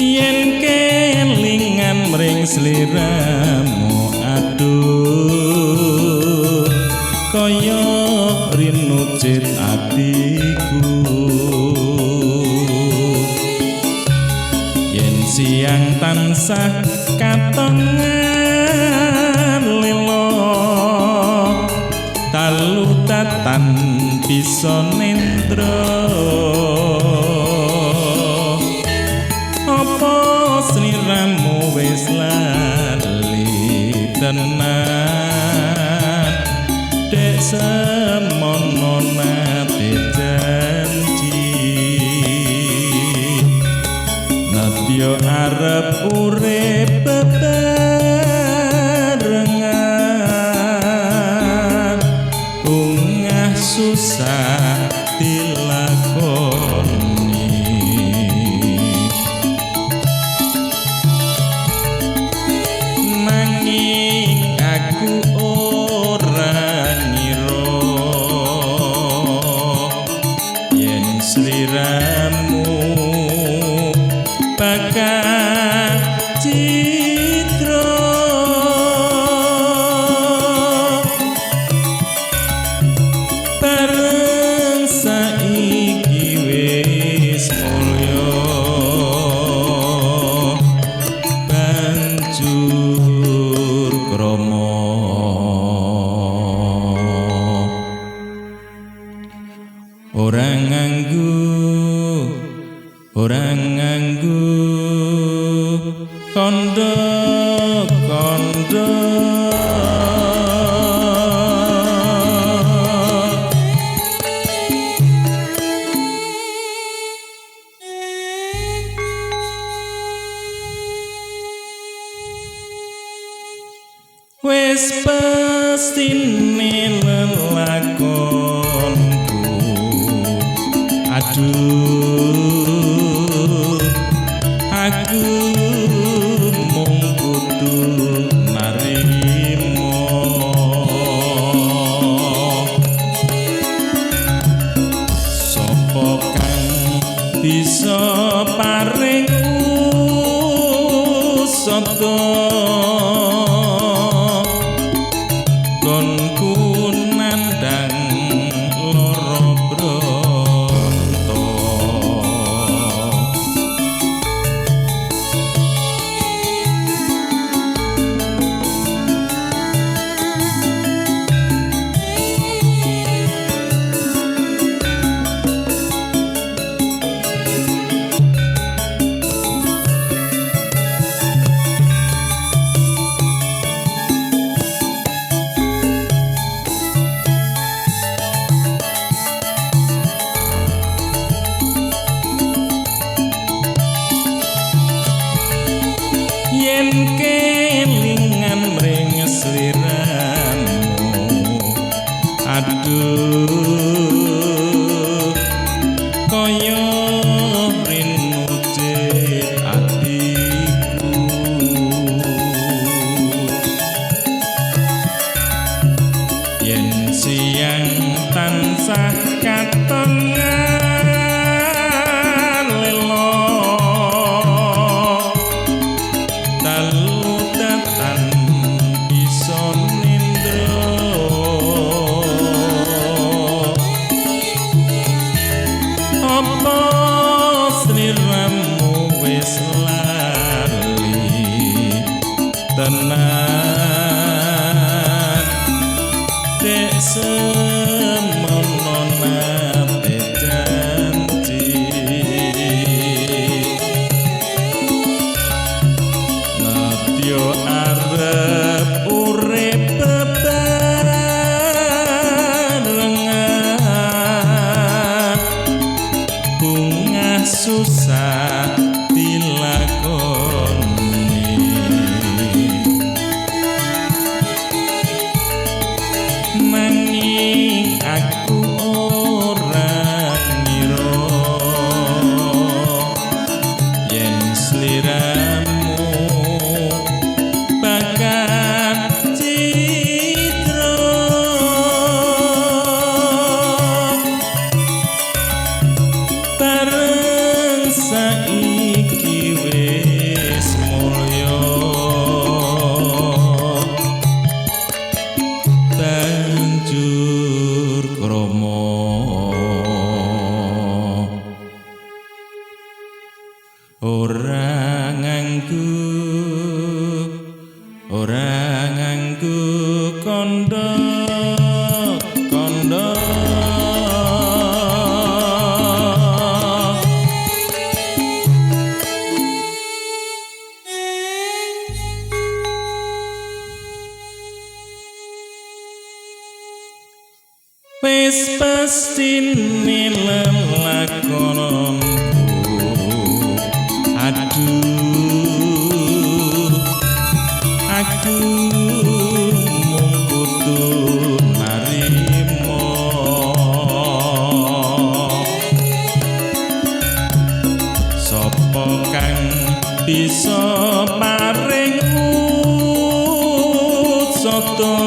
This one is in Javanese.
Yen kelingan mring sliramu aduh kaya rinucit atiku yen siang tansah katongan lilo talutatan bisa nendra sliramu wis lali tenan dek semono nate janji nadya arep urip bebarengan ungah susah dilakoni aku ora ngira yen sliramu bakal citra bareng saiki wis mulya banjur krama orang nganggu kondo-kondo wis pestine lelakonku aduh aku mung kudu narimo sapa kang bisa paring usada gonku nandang loro bronto yen kelingan mring sliramu aduh kaya rinucit atiku yen siang tansah katongan lelo talutatan bisa nindra apa sliramu wis lali tenan dek semono nate janji nadya arep urip bebarengan bungah susah dilakoni sliramu bakat citra bareng saiki wis mulya banjur krama ora nganggo kandha wis pastine lelakonanku aku mung kudu narima sapa kang bisa paring usata